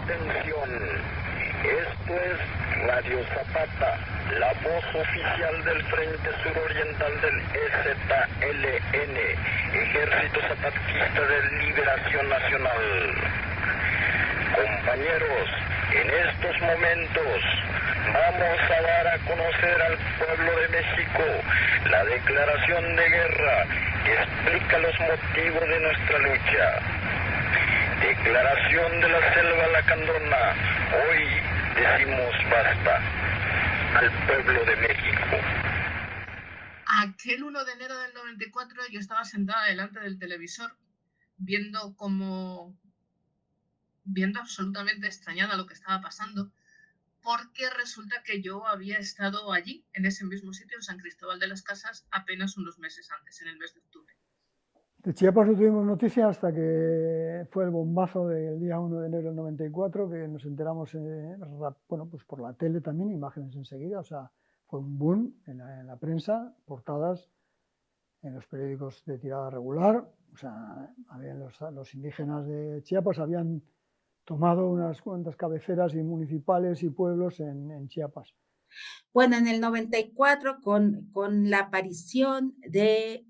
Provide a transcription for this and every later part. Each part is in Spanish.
Atención, esto es Radio Zapata, la voz oficial del Frente Suroriental del EZLN, Ejército Zapatista de Liberación Nacional. Compañeros, en estos momentos vamos a dar a conocer al pueblo de México la declaración de guerra que explica los motivos de nuestra lucha. Declaración de la Selva Lacandona. Hoy decimos basta al pueblo de México. Aquel 1 de enero del 94 yo estaba sentada delante del televisor viendo absolutamente extrañada lo que estaba pasando, porque resulta que yo había estado allí, en ese mismo sitio, en San Cristóbal de las Casas, apenas unos meses antes, en el mes de octubre. De Chiapas no tuvimos noticia hasta que fue el bombazo del día 1 de enero del 94, que nos enteramos pues por la tele también, imágenes enseguida, o sea, fue un boom en la prensa, portadas en los periódicos de tirada regular, o sea, habían los indígenas de Chiapas habían tomado unas cuantas cabeceras y municipales y pueblos en Chiapas. Bueno, en el 94, con la aparición de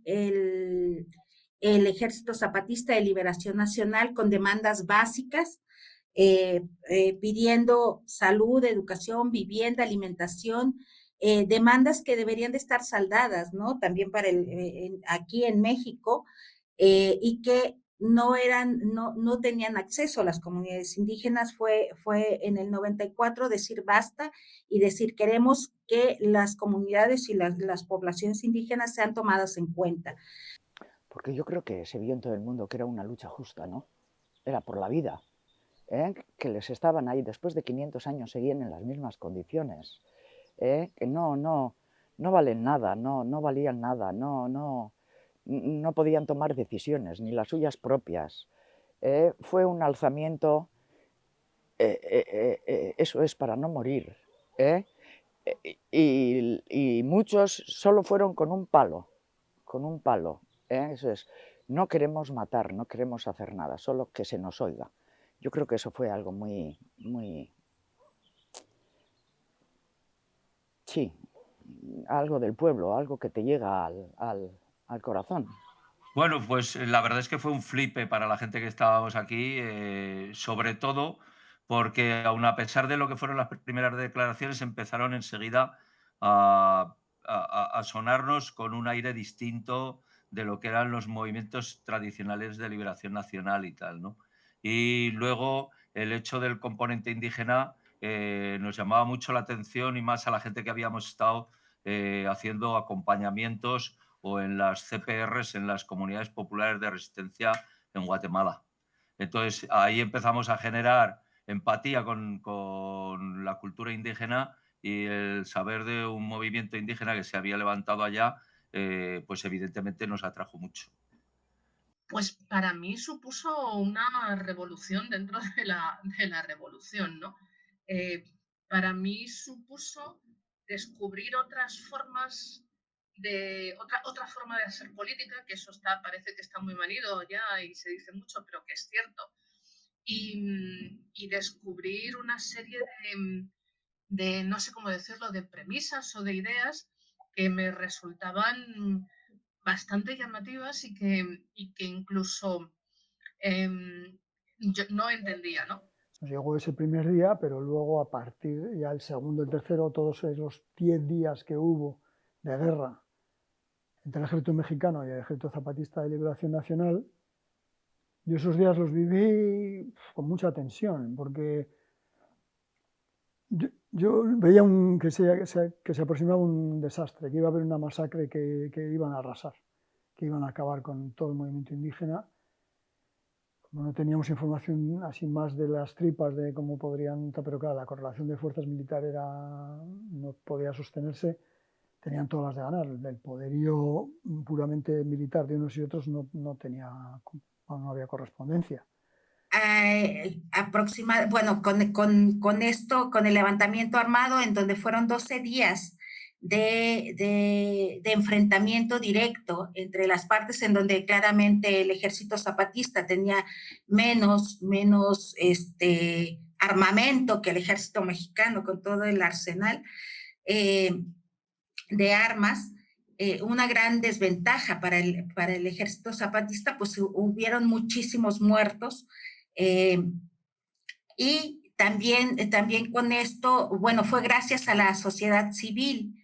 el Ejército Zapatista de Liberación Nacional con demandas básicas, pidiendo salud, educación, vivienda, alimentación, demandas que deberían de estar saldadas, ¿no? También para aquí en México, y que no tenían acceso a las comunidades indígenas. Fue en el 94 decir basta y decir queremos que las comunidades y las poblaciones indígenas sean tomadas en cuenta. Porque yo creo que se vio en todo el mundo que era una lucha justa, ¿no? Era por la vida, que les estaban ahí, después de 500 años seguían en las mismas condiciones, que no valen nada, no valían nada, no podían tomar decisiones, ni las suyas propias. Fue un alzamiento, eso es para no morir, y muchos solo fueron con un palo, eso es, no queremos matar, no queremos hacer nada, solo que se nos oiga. Yo creo que eso fue algo muy, sí, algo del pueblo, algo que te llega al corazón. Bueno, pues la verdad es que fue un flipe para la gente que estábamos aquí, sobre todo porque aun a pesar de lo que fueron las primeras declaraciones, empezaron enseguida a sonarnos con un aire distinto de lo que eran los movimientos tradicionales de liberación nacional y tal, ¿no? Y luego el hecho del componente indígena nos llamaba mucho la atención, y más a la gente que habíamos estado haciendo acompañamientos o en las CPRs, en las comunidades populares de resistencia en Guatemala. Entonces ahí empezamos a generar empatía con la cultura indígena, y el saber de un movimiento indígena que se había levantado allá, pues evidentemente nos atrajo mucho. Pues para mí supuso una revolución dentro de la revolución, ¿no? Para mí supuso descubrir otras formas otra forma de hacer política, que eso parece que está muy manido ya y se dice mucho, pero que es cierto. Y descubrir una serie de, no sé cómo decirlo, de premisas o de ideas que me resultaban bastante llamativas y que incluso yo no entendía, ¿no? Nos llegó ese primer día, pero luego a partir ya el segundo, el tercero, todos los 10 días que hubo de guerra entre el ejército mexicano y el ejército zapatista de liberación nacional, yo esos días los viví con mucha tensión, porque yo veía que se aproximaba un desastre, que iba a haber una masacre que iban a arrasar, que iban a acabar con todo el movimiento indígena. Como no teníamos información así más de las tripas de cómo podrían, pero claro, la correlación de fuerzas militares no podía sostenerse, tenían todas las de ganar. El poderío puramente militar de unos y otros no había correspondencia. Bueno, con esto, con el levantamiento armado, en donde fueron 12 días de enfrentamiento directo entre las partes, en donde claramente el ejército zapatista tenía menos armamento que el ejército mexicano, con todo el arsenal de armas, una gran desventaja para el ejército zapatista, pues hubieron muchísimos muertos. Y también con esto, bueno, fue gracias a la sociedad civil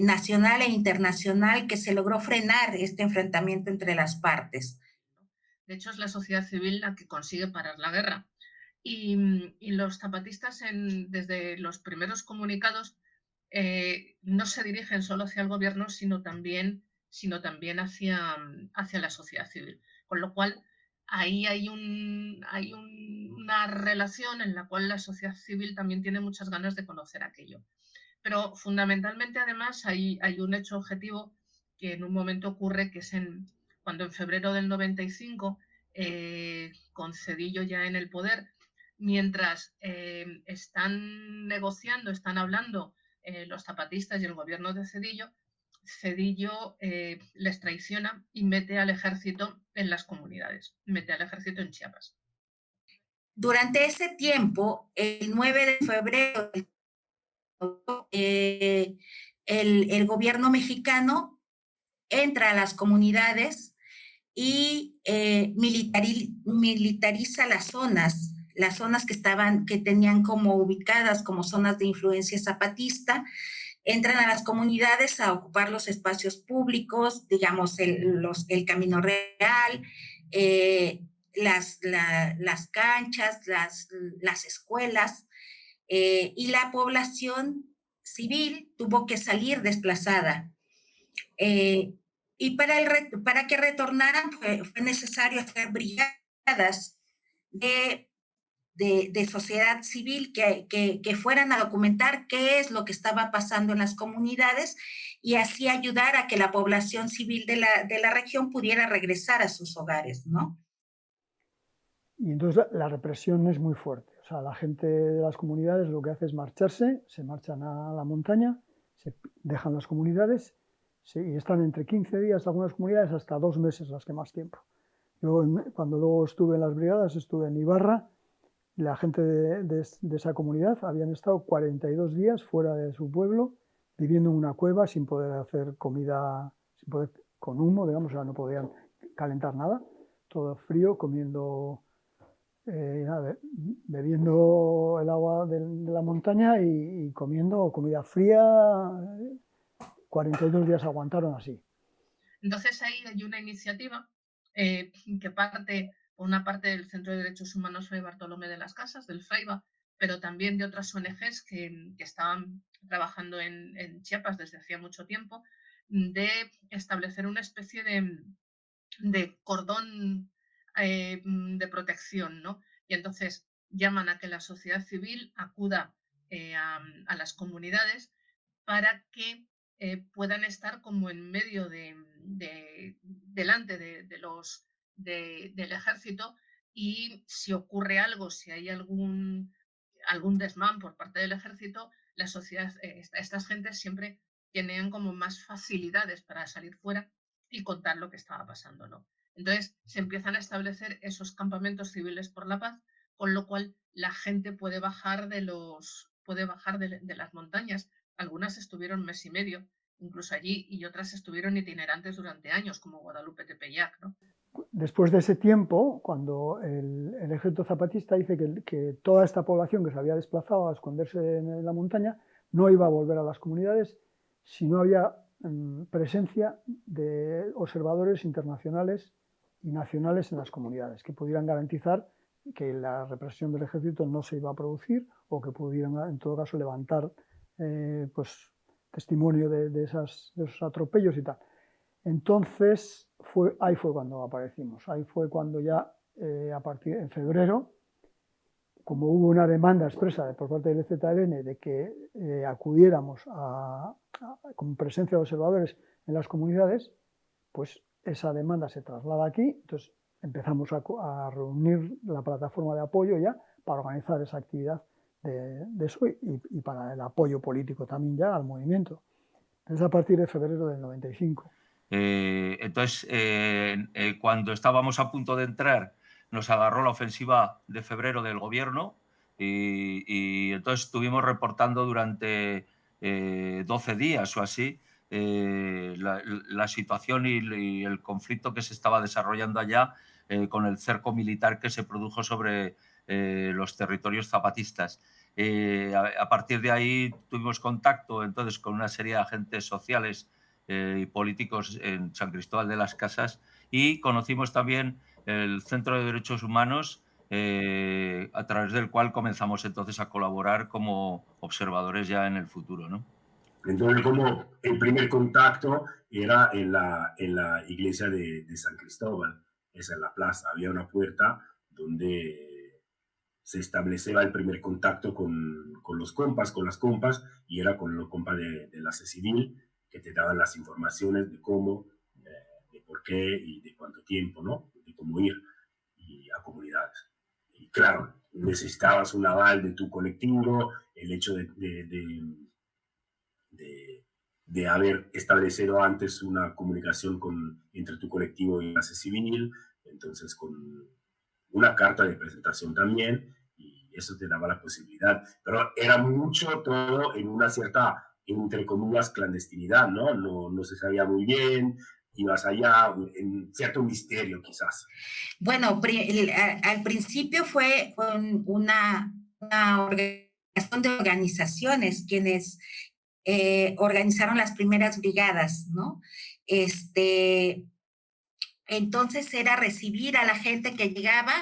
nacional e internacional que se logró frenar este enfrentamiento entre las partes. De hecho, es la sociedad civil la que consigue parar la guerra. Y los zapatistas, desde los primeros comunicados, no se dirigen solo hacia el gobierno, sino también hacia la sociedad civil. Con lo cual, ahí hay una relación en la cual la sociedad civil también tiene muchas ganas de conocer aquello. Pero fundamentalmente, además, hay un hecho objetivo que en un momento ocurre, que es cuando en febrero del 95, con Zedillo ya en el poder, mientras están negociando, están hablando los zapatistas y el gobierno de Zedillo, Zedillo les traiciona y mete al ejército en las comunidades, mete al ejército en Chiapas. Durante ese tiempo, el 9 de febrero, el gobierno mexicano entra a las comunidades y militariza las zonas que tenían como ubicadas como zonas de influencia zapatista. Entran a las comunidades a ocupar los espacios públicos, digamos, el Camino Real, las canchas, las escuelas, y la población civil tuvo que salir desplazada. Y para que retornaran fue necesario hacer brigadas de sociedad civil que fueran a documentar qué es lo que estaba pasando en las comunidades y así ayudar a que la población civil de la región pudiera regresar a sus hogares, ¿no? Y entonces la represión es muy fuerte. O sea, la gente de las comunidades lo que hace es marcharse, se marchan a la montaña, se dejan las comunidades y están entre 15 días algunas comunidades hasta 2 meses las que más tiempo. Yo cuando luego estuve en las brigadas, estuve en Ibarra, la gente de esa comunidad habían estado 42 días fuera de su pueblo, viviendo en una cueva sin poder hacer comida, con humo, digamos, o sea, no podían calentar nada, todo frío, comiendo, bebiendo el agua de la montaña y comiendo comida fría. 42 días aguantaron así. Entonces ahí hay una iniciativa que parte, por una parte, del Centro de Derechos Humanos Fray Bartolomé de las Casas, del FRAIBA, pero también de otras ONGs que estaban trabajando en Chiapas desde hacía mucho tiempo, de establecer una especie de cordón de protección, ¿no? Y entonces llaman a que la sociedad civil acuda a las comunidades para que puedan estar como en medio delante del ejército, y si ocurre algo, si hay algún desmán por parte del ejército, la sociedad, estas gentes siempre tenían como más facilidades para salir fuera y contar lo que estaba pasando, ¿no? Entonces se empiezan a establecer esos campamentos civiles por la paz, con lo cual la gente puede bajar de las montañas. Algunas estuvieron mes y medio incluso allí, y otras estuvieron itinerantes durante años, como Guadalupe Tepeyac, ¿no? Después de ese tiempo, cuando el ejército zapatista dice que toda esta población que se había desplazado a esconderse en la montaña no iba a volver a las comunidades si no había presencia de observadores internacionales y nacionales en las comunidades, que pudieran garantizar que la represión del ejército no se iba a producir, o que pudieran, en todo caso, levantar pues, testimonio de esos atropellos y tal. Entonces, ahí fue cuando aparecimos. Ahí fue cuando ya, a partir de febrero, como hubo una demanda expresa por parte del EZLN de que acudiéramos con presencia de observadores en las comunidades, pues esa demanda se traslada aquí. Entonces empezamos a reunir la plataforma de apoyo ya para organizar esa actividad de eso y para el apoyo político también ya al movimiento. Es a partir de febrero del 95. Entonces, cuando estábamos a punto de entrar, nos agarró la ofensiva de febrero del gobierno, Y entonces estuvimos reportando durante 12 días o así la situación y el conflicto que se estaba desarrollando allá con el cerco militar que se produjo sobre los territorios zapatistas. A partir de ahí tuvimos contacto entonces con una serie de agentes sociales y políticos en San Cristóbal de las Casas, y conocimos también el Centro de Derechos Humanos, a través del cual comenzamos entonces a colaborar como observadores ya en el futuro, ¿no? Entonces, como el primer contacto era en la iglesia de San Cristóbal, esa en la plaza, había una puerta donde se establecía el primer contacto con los compas, con las compas, y era con los compas de la civil, que te daban las informaciones de cómo, de por qué y de cuánto tiempo, ¿no? De cómo ir y a comunidades. Y claro, necesitabas un aval de tu colectivo, el hecho de haber establecido antes una comunicación entre tu colectivo y la civil, entonces con una carta de presentación también, y eso te daba la posibilidad. Pero era mucho todo en una cierta, entre comillas, clandestinidad, ¿no? No se sabía muy bien, ibas allá, en cierto misterio quizás. Bueno, al principio fue una organización de organizaciones quienes organizaron las primeras brigadas, ¿no? Entonces era recibir a la gente que llegaba,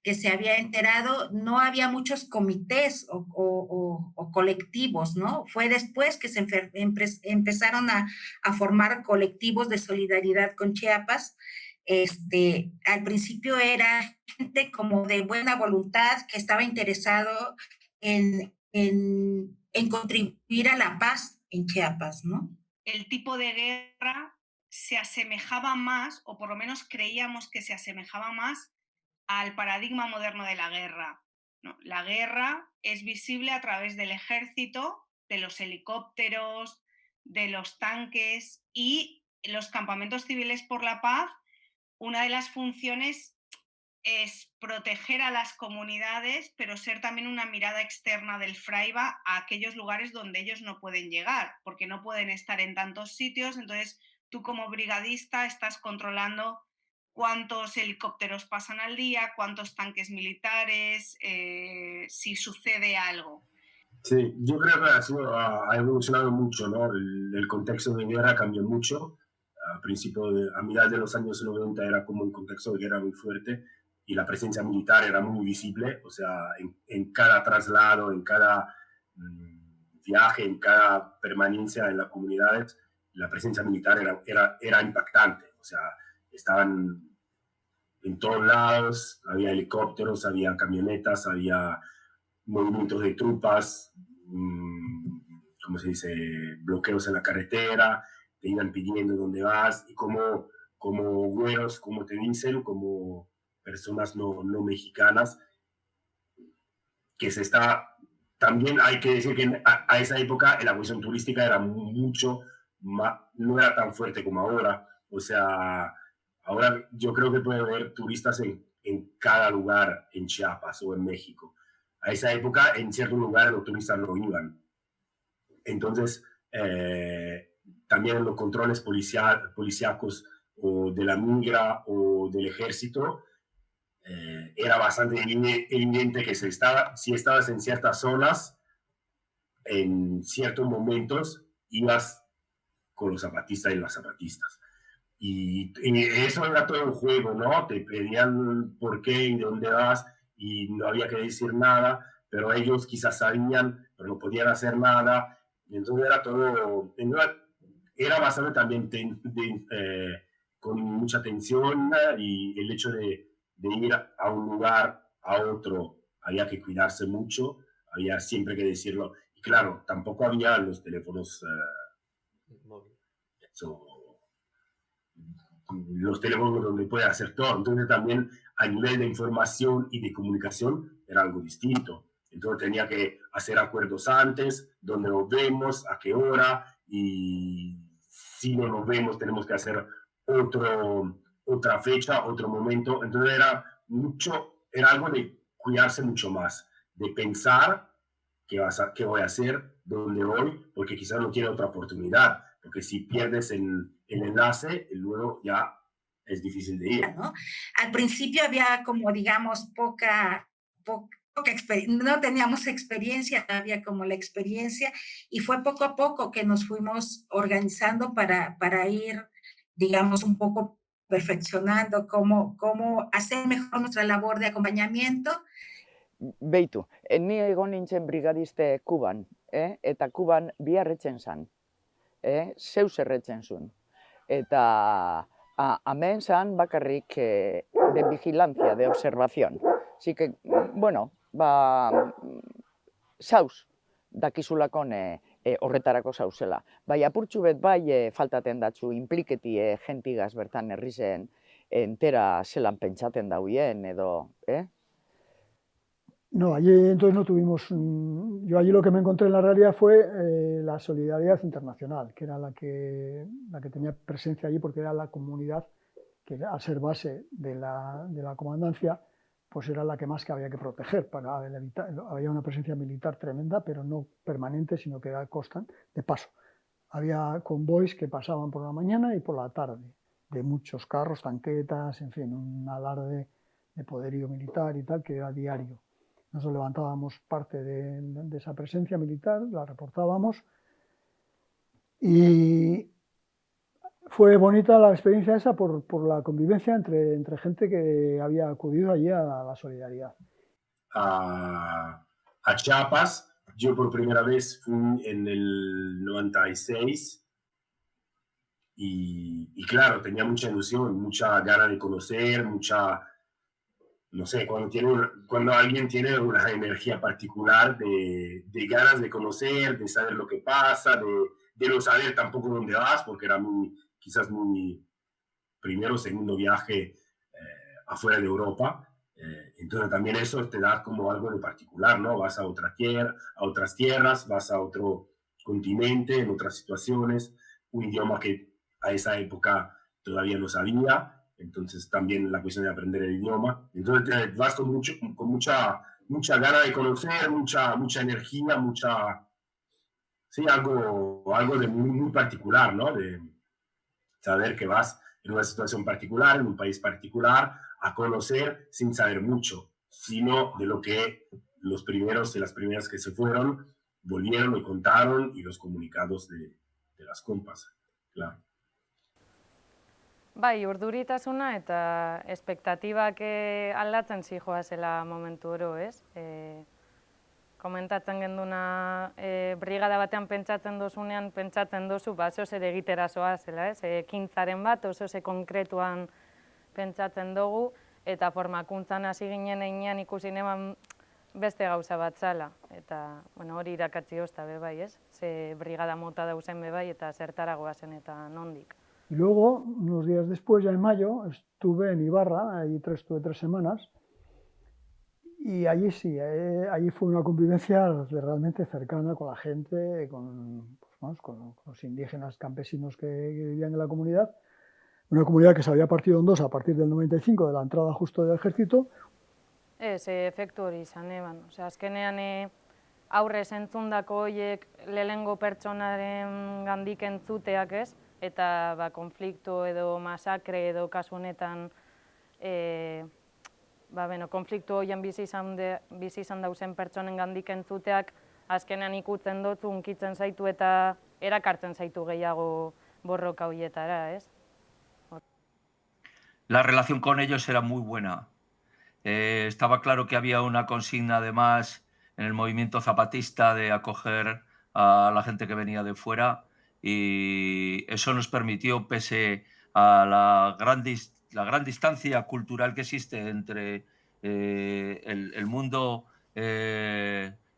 que se había enterado. No había muchos comités o colectivos, ¿no? Fue después que se empezaron a formar colectivos de solidaridad con Chiapas. Al principio era gente como de buena voluntad que estaba interesado en contribuir a la paz en Chiapas, ¿no? El tipo de guerra se asemejaba más, o por lo menos creíamos que se asemejaba más al paradigma moderno de la guerra, ¿no? La guerra es visible a través del ejército, de los helicópteros, de los tanques, y los campamentos civiles por la paz, una de las funciones es proteger a las comunidades, pero ser también una mirada externa del Fraiba a aquellos lugares donde ellos no pueden llegar, porque no pueden estar en tantos sitios. Entonces, tú como brigadista estás controlando cuántos helicópteros pasan al día, cuántos tanques militares, si sucede algo. Sí, yo creo que ha evolucionado mucho, ¿no? El contexto de guerra cambió mucho. A mitad de los años 90 era como un contexto de guerra muy fuerte, y la presencia militar era muy visible, o sea, en cada traslado, en cada viaje, en cada permanencia en las comunidades, la presencia militar era impactante, o sea, estaban en todos lados, había helicópteros, había camionetas, había movimientos de tropas, ¿cómo se dice?, bloqueos en la carretera, te iban pidiendo dónde vas, y como güeros, como te dicen, como personas no mexicanas, que se está... También hay que decir que a esa época la cuestión turística era mucho más, no era tan fuerte como ahora. O sea, ahora yo creo que puede haber turistas en cada lugar en Chiapas o en México. A esa época, en ciertos lugares los turistas no iban. Entonces, también los controles policíacos o de la migra o del ejército, era bastante evidente que si estabas en ciertas zonas, en ciertos momentos, ibas con los zapatistas y las zapatistas. Y eso era todo un juego, ¿no? Te pedían por qué y dónde vas, y no había que decir nada, pero ellos quizás sabían, pero no podían hacer nada. Entonces era todo... Era bastante también con mucha tensión, y el hecho de ir a un lugar a otro había que cuidarse mucho, había siempre que decirlo. Y claro, tampoco había los teléfonos los teléfonos donde puede hacer todo. Entonces también a nivel de información y de comunicación era algo distinto. Entonces tenía que hacer acuerdos antes, donde nos vemos, a qué hora, y si no nos vemos tenemos que hacer otra fecha, otro momento. Entonces era algo de cuidarse mucho más, de pensar qué voy a hacer, dónde voy, porque quizás no tiene otra oportunidad, porque si pierdes el enlace, luego ya es difícil de ir. ¿No? Al principio había como, digamos, no teníamos experiencia, había como la experiencia, y fue poco a poco que nos fuimos organizando para ir, digamos, un poco perfeccionando cómo hacer mejor nuestra labor de acompañamiento. Beitu, ni egon nintzen brigadiste Kuban, eta Kuban biharretzen zan, zeu zerretzen zuen. Eta hemen zan bakarrik de vigilancia, de observación. Así que, bueno, zauz, dakizulakon horretarako zauzela. Bai, apurtxu bet bai faltaten datzu impliketi gentigaz bertan herrizen entera zelan pentsaten dauien edo, No, allí entonces no tuvimos. Yo allí lo que me encontré en la realidad fue la solidaridad internacional, que era la que tenía presencia allí, porque era la comunidad que, al ser base de la comandancia, pues era la que más que había que proteger para evitar. Había una presencia militar tremenda, pero no permanente, sino que era constante, de paso. Había convoys que pasaban por la mañana y por la tarde, de muchos carros, tanquetas, en fin, un alarde de poderío militar y tal, que era diario. Nosotros levantábamos parte de esa presencia militar, la reportábamos, y fue bonita la experiencia esa por la convivencia entre gente que había acudido allí a la solidaridad. A Chiapas, yo por primera vez fui en el 96 y claro, tenía mucha ilusión, mucha gana de conocer, no sé, cuando alguien tiene una energía particular de ganas de conocer, de saber lo que pasa, de no saber tampoco dónde vas, porque era quizás mi primero o segundo viaje afuera de Europa. Entonces también eso te da como algo de particular, ¿no? Vas a otras tierras, vas a otro continente, en otras situaciones, un idioma que a esa época todavía no sabía. Entonces también la cuestión de aprender el idioma. Entonces vas con mucha gana de conocer, mucha energía, sí, algo de muy particular, ¿no? De saber que vas en una situación particular, en un país particular, a conocer sin saber mucho, sino de lo que los primeros y las primeras que se fueron volvieron y contaron y los comunicados de las compas, claro. Bai, urduritasuna eta espektatibak aldatzen zihoazela momentu oro, ez? Komentatzen genduna brigada batean pentsatzen dozunean, pentsatzen dozu, oso ere egitera zoazela, ez? Ekintzaren bat, oso konkretuan pentsatzen dugu, eta formakuntzan hasi ginen einean ikusi neban beste gauza bat zala. Eta hori irakatzi ozta bebai, ez? Ze brigada mota dauzen bebai eta zertaragoa zen eta nondik. Y luego, unos días después, ya en mayo, estuve en Ibarra, allí estuve 3 semanas, y allí sí, allí fue una convivencia realmente cercana con la gente, con los indígenas campesinos que vivían en la comunidad, una comunidad que se había partido en dos a partir del 95, de la entrada justo del ejército. Efektu hori izan eban, azkenean aurrez entzundako horiek lehengo pertsonaren gandik entzuteak ez, eta konflikto edo masakre edo kasu honetan konfliktu horien bizi izan dauzen pertsonen gandik entzuteak azkenean ikutzen dutzu, unkitzen zaitu eta erakartzen zaitu gehiago borroka horietara, ez? La relación con ellos era muy buena. Estaba claro que había una consigna además en el movimiento zapatista de acoger a la gente que venía de fuera y eso nos permitió, pese a la gran distancia cultural que existe entre el mundo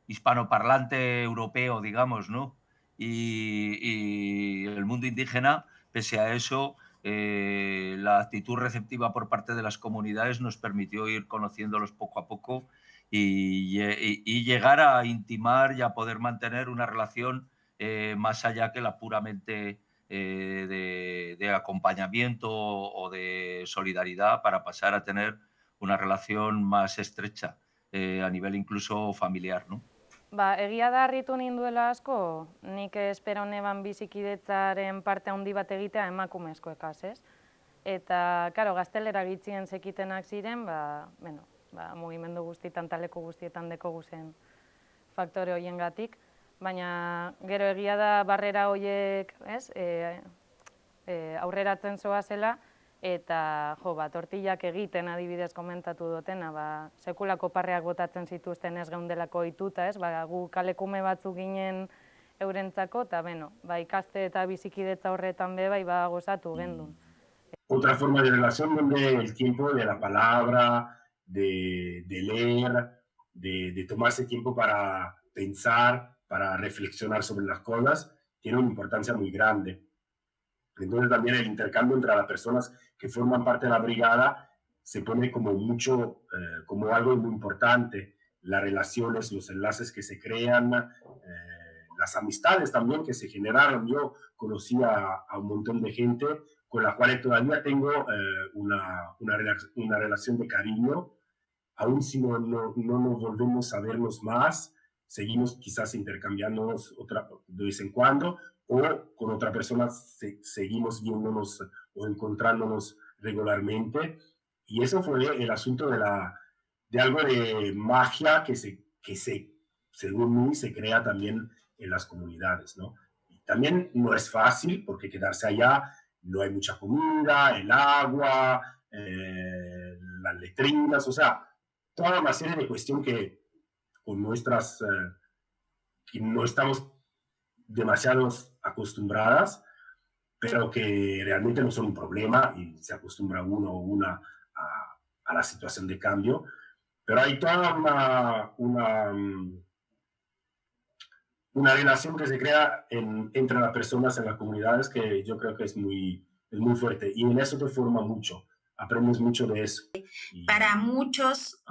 hispanoparlante europeo, digamos, ¿no? y el mundo indígena, pese a eso, la actitud receptiva por parte de las comunidades nos permitió ir conociéndolos poco a poco y llegar a intimar y a poder mantener una relación más allá que la puramente de acompañamiento o de solidaridad, para pasar a tener una relación más estrecha. a nivel incluso familiar, ¿no? Egia da harritu ninduela asko, nik espero neban bizikidetzaren parte handi bat egitea emakumezkoekaz, ez? Eta, karo, gaztelera gitzien zekitenak ziren, mugimendu guztietan, taleko guztietan deko guzen faktore horiengatik, baina gero egia da barrera horiek, ez, aurreratzen zoazela, eta, tortillak egiten adibidez komentatu dutena, sekulako parreak botatzen zituzten ez geundelako ohituta, ez, gu kalekume batzuk ginen eurentzako, eta, ikaste eta bizikidetza horretan be, gozatu gendun. Otra forma de relación donde el tiempo de la palabra, de leer, de tomarse tiempo para pensar, para reflexionar sobre las cosas, tiene una importancia muy grande. Entonces también el intercambio entre las personas que forman parte de la brigada se pone como mucho, como algo muy importante. Las relaciones, los enlaces que se crean, las amistades también que se generaron. Yo conocí a un montón de gente con la cual todavía tengo una relación de cariño, aún si no nos volvemos a vernos más, seguimos quizás intercambiándonos de vez en cuando, o con otra persona seguimos viéndonos o encontrándonos regularmente. Y eso fue el asunto de algo de magia que según mí, se crea también en las comunidades, ¿no? Y también no es fácil, porque quedarse allá no hay mucha comida, el agua, las letrinas, o sea, toda una serie de cuestiones que con nuestras, que no estamos demasiado acostumbradas, pero que realmente no son un problema y se acostumbra uno o una a la situación de cambio. Pero hay toda una relación que se crea entre las personas en las comunidades que yo creo que es muy fuerte, y en eso te forma mucho, aprendes mucho de eso. Para muchas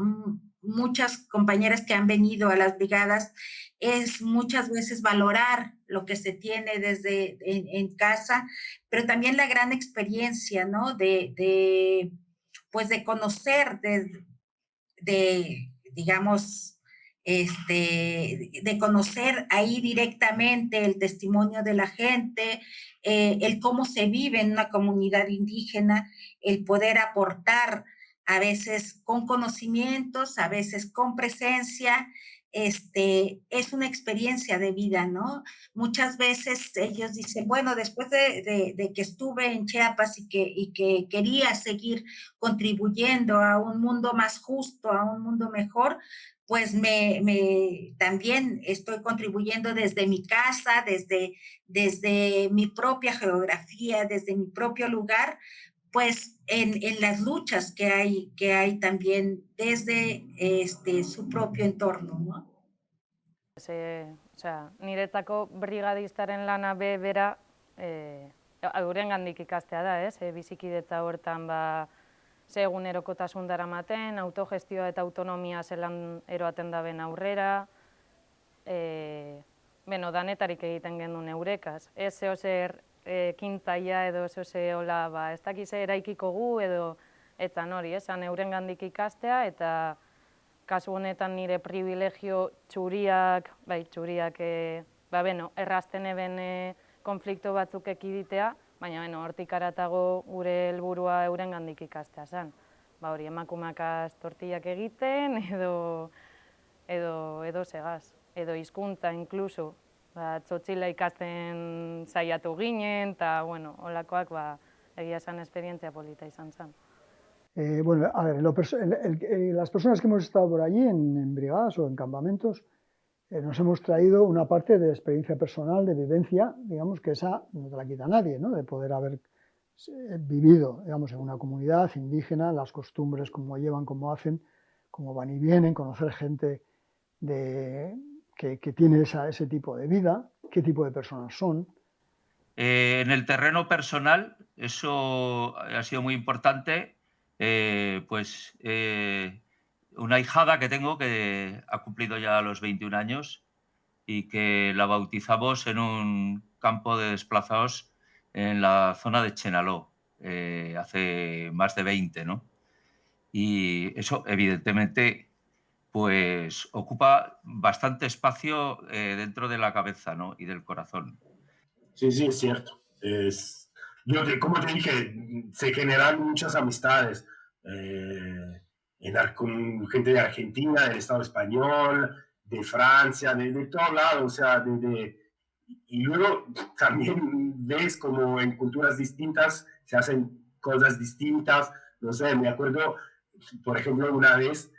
compañeras que han venido a las brigadas es muchas veces valorar lo que se tiene en casa, pero también la gran experiencia, ¿no? De conocer, digamos, de conocer ahí directamente el testimonio de la gente, el cómo se vive en una comunidad indígena, el poder aportar a veces con conocimientos, a veces con presencia, es una experiencia de vida, ¿no? Muchas veces ellos dicen, bueno, después de que estuve en Chiapas y que quería seguir contribuyendo a un mundo más justo, a un mundo mejor, pues también estoy contribuyendo desde mi casa, desde mi propia geografía, desde mi propio lugar, pues en las luchas que hay también desde su propio entorno, ¿no? Niretzako brigadistaren lana bera eurengandik ikastea da, ez? Bizikidetza hortan ze egunerokotasun daramaten, autogestioa eta autonomia zelan eroaten daben aurrera, danetarik egiten gendun eurekaz. Ez zehozer kintzaia edo zehola, ez dakize eraikiko gu edo etzan hori, esan eurengandik ikastea, eta kasu honetan nire privilegio txuriak, errazten eben konflikto batzuk ekiditea, baina hortik aratago gure helburua eurengandik ikastea zen. Hori, emakumeak tortillak egiten edo segaz, edo hizkuntza inkluso. Txotxila ikasten saiatu ginen, eta holakoak egia esan esperientzia polita izan zen. Bueno, a ver, las personas que hemos estado por allí en brigadas o en campamentos, nos hemos traído una parte de experiencia personal, de vivencia, digamos, que esa no te la quita nadie, ¿no? De poder haber vivido, digamos, en una comunidad indígena, las costumbres, cómo llevan, cómo hacen, cómo van y vienen, conocer gente que tiene ese tipo de vida, qué tipo de personas son. En el terreno personal, eso ha sido muy importante. Una hijada que tengo que ha cumplido ya los 21 años y que la bautizamos en un campo de desplazados en la zona de Chenaló, hace más de 20, ¿no? Y eso, evidentemente, pues ocupa bastante espacio dentro de la cabeza, ¿no? Y del corazón. Sí, sí, es cierto. Como te dije, se generan muchas amistades con gente de Argentina, del Estado español, de Francia, de todo lado, o sea, y luego también ves como en culturas distintas se hacen cosas distintas. No sé, me acuerdo, por ejemplo, una vez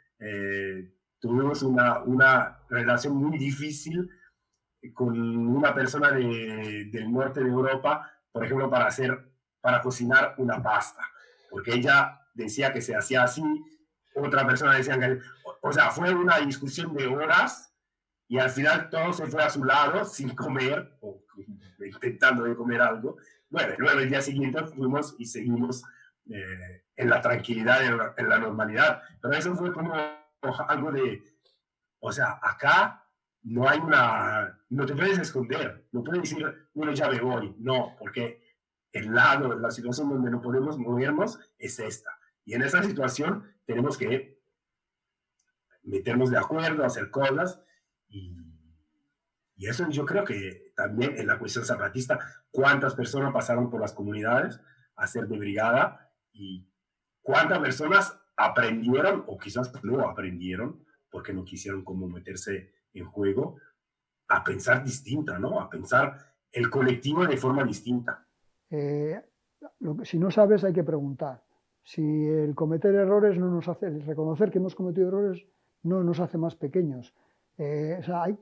tuvimos una relación muy difícil con una persona del norte de Europa, por ejemplo, para cocinar una pasta, porque ella decía que se hacía así, otra persona decía que, o sea, fue una discusión de horas y al final todo se fue a su lado sin comer o intentando de comer algo. Bueno, luego el día siguiente fuimos y seguimos en la tranquilidad, en la normalidad, pero eso fue como algo de, o sea, acá no te puedes esconder, no puedes decir, bueno, ya me voy, no, porque la situación donde no podemos movernos es esta. Y en esa situación tenemos que meternos de acuerdo, hacer cosas, y eso yo creo que también en la cuestión zapatista, cuántas personas pasaron por las comunidades a ser de brigada y cuántas personas aprendieron o quizás no aprendieron porque no quisieron como meterse en juego, a pensar distinta, ¿no? A pensar el colectivo de forma distinta. Si no sabes, hay que preguntar. Si el cometer errores no nos hace, el reconocer que hemos cometido errores no nos hace más pequeños. O sea, hay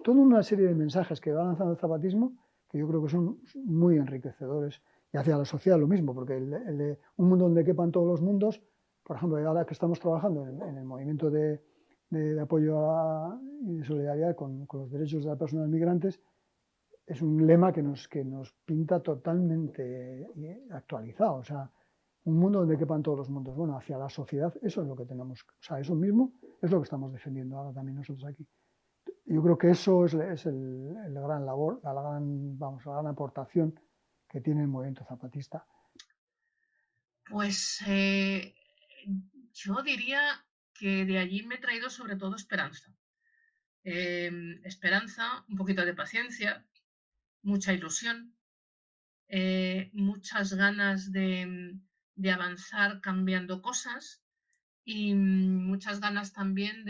toda una serie de mensajes que va lanzando el zapatismo que yo creo que son muy enriquecedores. Y hacia la sociedad lo mismo, porque un mundo donde quepan todos los mundos, por ejemplo, ahora que estamos trabajando en el movimiento de apoyo y de solidaridad con los derechos de las personas migrantes, es un lema que nos pinta totalmente actualizado. O sea, un mundo donde quepan todos los mundos. Bueno, hacia la sociedad, eso es lo que tenemos. O sea, eso mismo es lo que estamos defendiendo ahora también nosotros aquí. Yo creo que eso es el gran labor, la gran aportación que tiene el movimiento zapatista. Pues yo diría que de allí me he traído sobre todo esperanza. Esperanza, un poquito de paciencia, mucha ilusión, muchas ganas de avanzar cambiando cosas y muchas ganas también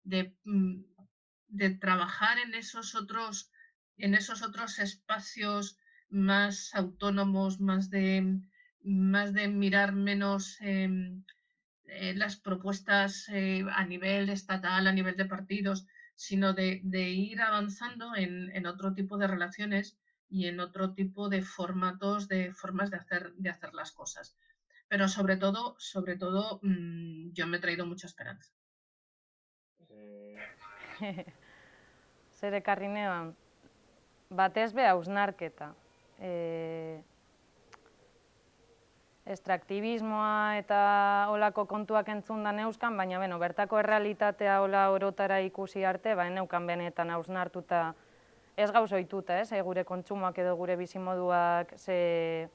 de trabajar en esos otros espacios más autónomos, más de mirar menos las propuestas a nivel estatal, a nivel de partidos, sino de ir avanzando en otro tipo de relaciones y en otro tipo de formatos, de formas de hacer las cosas. Pero sobre todo, yo me he traído mucha esperanza. Zer ekarri neban, batez be hausnarketa. Extraktibismoa eta olako kontuak entzun da neuzkan, baina bertako errealitatea ola orotara ikusi arte, neukan benetan hausnartuta, ez gauz ohituta, gure kontsumoak edo gure bizimoduak ze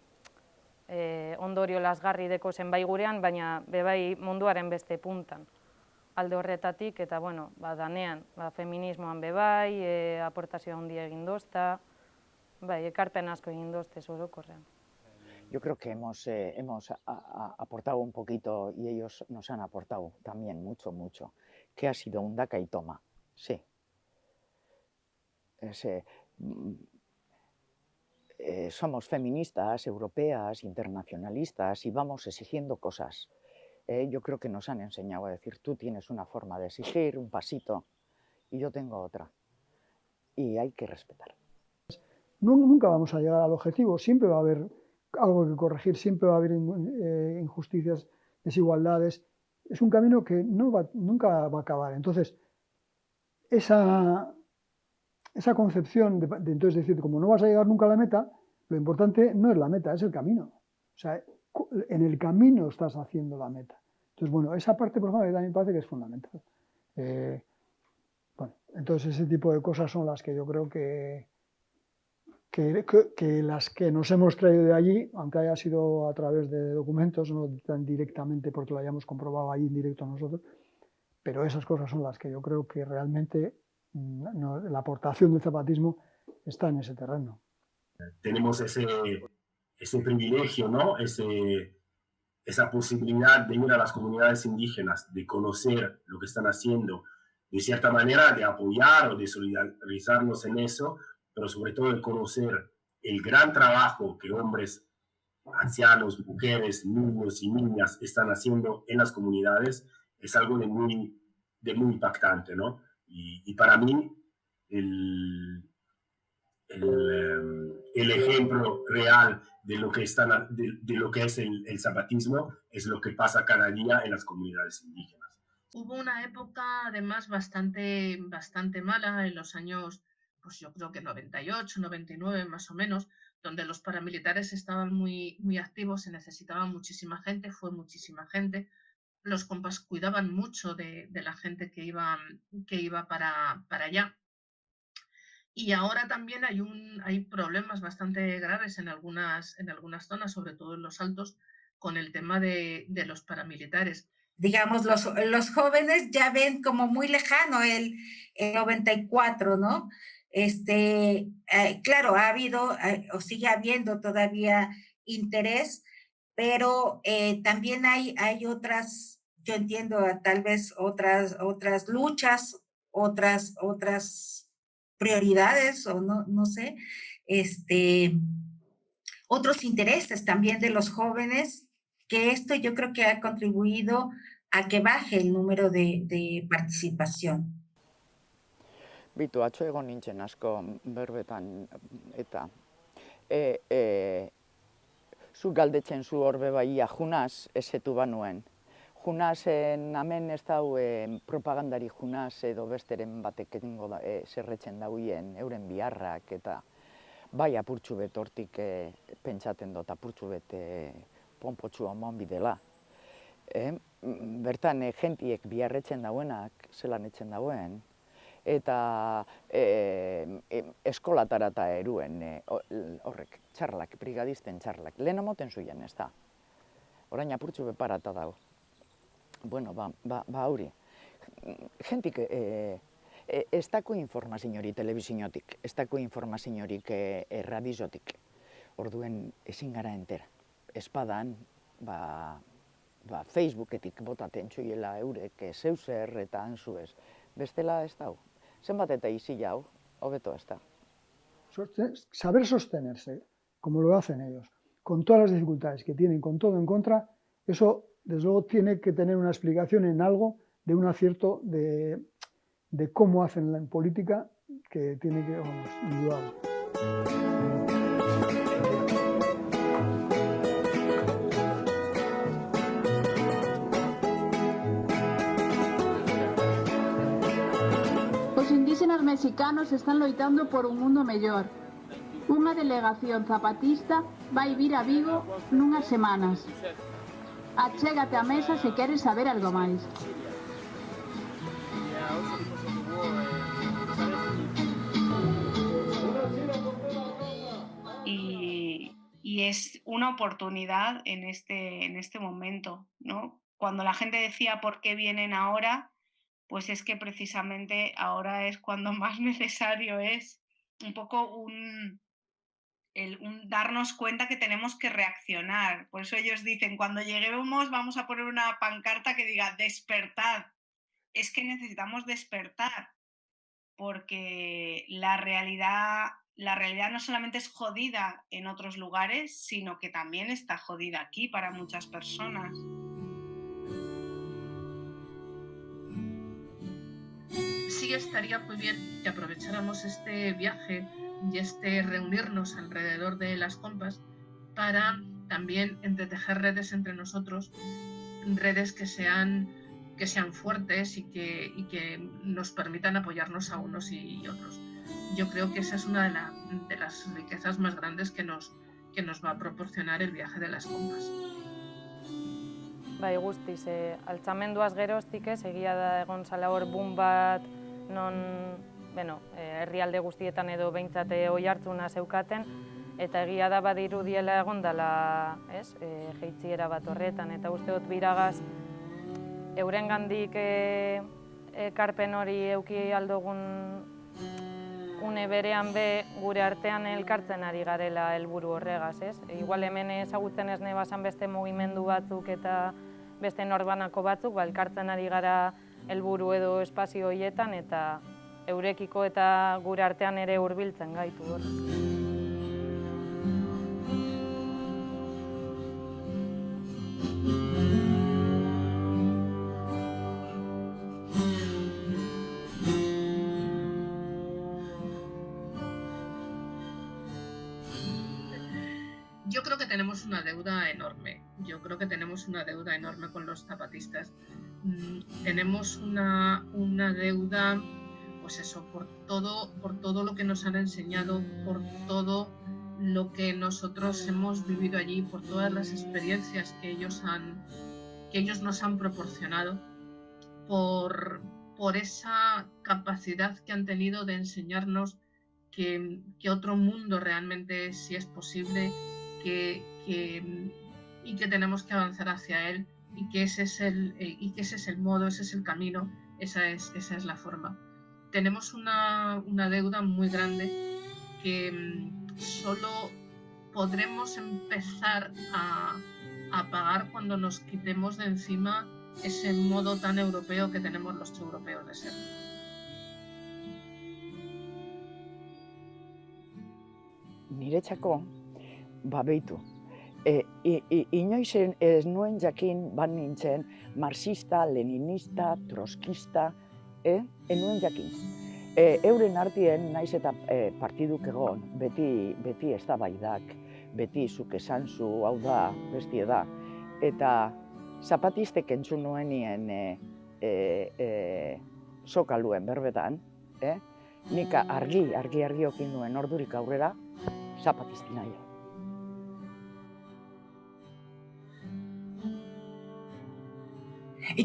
ondorio lasgarri deko zen bai gurean, baina bebai munduaren beste puntan. Alde horretatik, eta danean, feminismoan bebai, aportazio handia egin dozta, ekarpen asko egin doztez orokorrean. Yo creo que hemos aportado un poquito y ellos nos han aportado también mucho, mucho. Que ha sido un daca y toma, sí. Somos feministas, europeas, internacionalistas y vamos exigiendo cosas. Yo creo que nos han enseñado a decir, tú tienes una forma de exigir, un pasito, y yo tengo otra. Y hay que respetar. Nunca vamos a llegar al objetivo, siempre va a haber algo que corregir, siempre va a haber injusticias, desigualdades. Es un camino que nunca va a acabar. Entonces, esa concepción de entonces decir, como no vas a llegar nunca a la meta, lo importante no es la meta, es el camino. O sea, en el camino estás haciendo la meta. Entonces, esa parte, por ejemplo, también me parece que es fundamental. Entonces ese tipo de cosas son las que yo creo que las que nos hemos traído de allí, aunque haya sido a través de documentos, no tan directamente porque lo hayamos comprobado ahí en directo nosotros, pero esas cosas son las que yo creo que realmente la aportación del zapatismo está en ese terreno. Tenemos ese privilegio, ¿no? Esa posibilidad de ir a las comunidades indígenas, de conocer lo que están haciendo, de cierta manera de apoyar o de solidarizarnos en eso, pero sobre todo de conocer el gran trabajo que hombres, ancianos, mujeres, niños y niñas están haciendo en las comunidades, es algo de muy impactante, ¿no? Y para mí, el ejemplo real de lo que es el zapatismo es lo que pasa cada día en las comunidades indígenas. Hubo una época además bastante mala en los años, pues yo creo que 98, 99 más o menos, donde los paramilitares estaban muy activos, se necesitaba muchísima gente, fue muchísima gente. Los compas cuidaban mucho de la gente que iba para allá. Y ahora también hay problemas bastante graves en algunas zonas, sobre todo en los altos, con el tema de los paramilitares. Digamos, los jóvenes ya ven como muy lejano el 94, ¿no? Claro, ha habido o sigue habiendo todavía interés, pero también hay otras, yo entiendo, tal vez otras luchas, otras prioridades, o no sé, otros intereses también de los jóvenes, que esto yo creo que ha contribuido a que baje el número de participación. Bitu, atzo egon nintzen asko berbetan, eta zu galdetzen zu horbe baia junaz, esetu banuen. Junazen hemen ez dau propagandari junaz edo besteren batek egingo zerretzen dauien euren biharrak, eta bai apurtxu bet hortik pentsaten dut apurtxu bet ponpotxua oman bidela. Bertan jentiek biharretzen dauenak, zelan etzen dauen, eta eskolatara eta eruen horrek, txarlak, brigadisten txarlak. Lehen amoten zuien ez da. Orain apurtxu beparata dago. Bueno, ba hori. Jentik ez dako informaziori telebizinotik, ez dako informaziori erradizotik. Orduen ezin gara entera. Espadan, Facebooketik botaten txuiela eurek zeuzer eta anzuez. Bestela ez dau. Zenbat eta izi jau, hobeto ez da. Saber sostenerse, como lo hacen ellos, con todas las dificultades que tienen, con todo en contra, eso desde luego tiene que tener una explicación en algo de un acierto de cómo hacen la política, que tiene que, vamos, indudable. Os indígenas mexicanos están loitando por un mundo mellor. Unha delegación zapatista vai vir a Vigo nunhas semanas. Achégate á mesa se queres saber algo máis. Y es una oportunidad en este momento, ¿no? Cuando la gente decía por qué vienen ahora, pues es que precisamente ahora es cuando más necesario es un poco darnos cuenta que tenemos que reaccionar. Por eso ellos dicen, cuando lleguemos vamos a poner una pancarta que diga despertad. Es que necesitamos despertar, porque la realidad no solamente es jodida en otros lugares, sino que también está jodida aquí para muchas personas. Sí estaría muy bien que aprovecháramos este viaje y reunirnos alrededor de las compas para también entretejer redes entre nosotros, redes que sean fuertes y que nos permitan apoyarnos a unos y otros. Yo creo que esa es una de las riquezas más grandes que nos va a proporcionar el viaje de las compas. Bai, guztiz, altxamenduaz geroztik egia da egon zala hor boom bat, non, herrialde guztietan edo behintzat oihartzuna zeukaten, eta egia da badirudiela egon dela, jeitziera bat horretan, eta uste dut biragaz, eurengandik ekarpen hori euki aldogun une berean be gure artean elkartzen ari garela helburu horregaz, ez? Igual hemen ezagutzen ez nebazan beste mugimendu batzuk eta beste norbanako batzuk, elkartzen ari gara helburu edo espazio horietan eta eurekiko eta gure artean ere hurbiltzen gaitu hor. Yo creo que tenemos una deuda enorme. Yo creo que tenemos una deuda enorme con los zapatistas. Tenemos una deuda, pues eso, por todo lo que nos han enseñado, por todo lo que nosotros hemos vivido allí, por todas las experiencias que ellos nos han proporcionado, por esa capacidad que han tenido de enseñarnos que otro mundo realmente sí es posible, y que tenemos que avanzar hacia él y que ese es el modo, ese es el camino, esa es la forma. Tenemos una deuda muy grande que solo podremos empezar a pagar cuando nos quitemos de encima ese modo tan europeo que tenemos los europeos de ser. Niretzako, beitu, inoiz ez nuen jakin ban nintzen marxista, leninista, troskista, enuen jakin. Euren artien naiz eta partiduk egon, beti eztabaidak, beti zuk esan zu, hau da, bestie da, eta zapatistek entzun nuenien sokaluen berbetan, nik argi okin nuen ordurik aurrera, zapatistin nahi.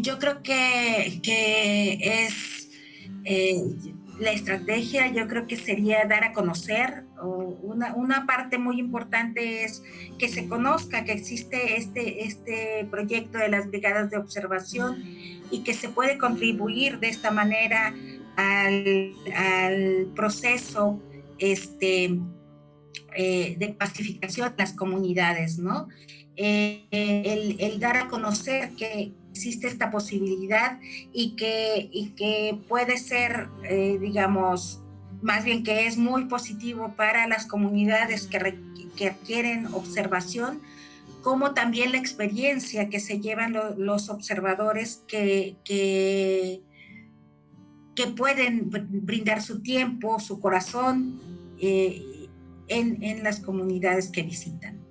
Yo creo que es la estrategia, yo creo que sería dar a conocer, una parte muy importante es que se conozca que existe este proyecto de las brigadas de observación y que se puede contribuir de esta manera al proceso de pacificación de las comunidades, ¿no? El dar a conocer que existe esta posibilidad y que puede ser, digamos, más bien que es muy positivo para las comunidades que requieren observación, como también la experiencia que se llevan los observadores que pueden brindar su tiempo, su corazón en las comunidades que visitan.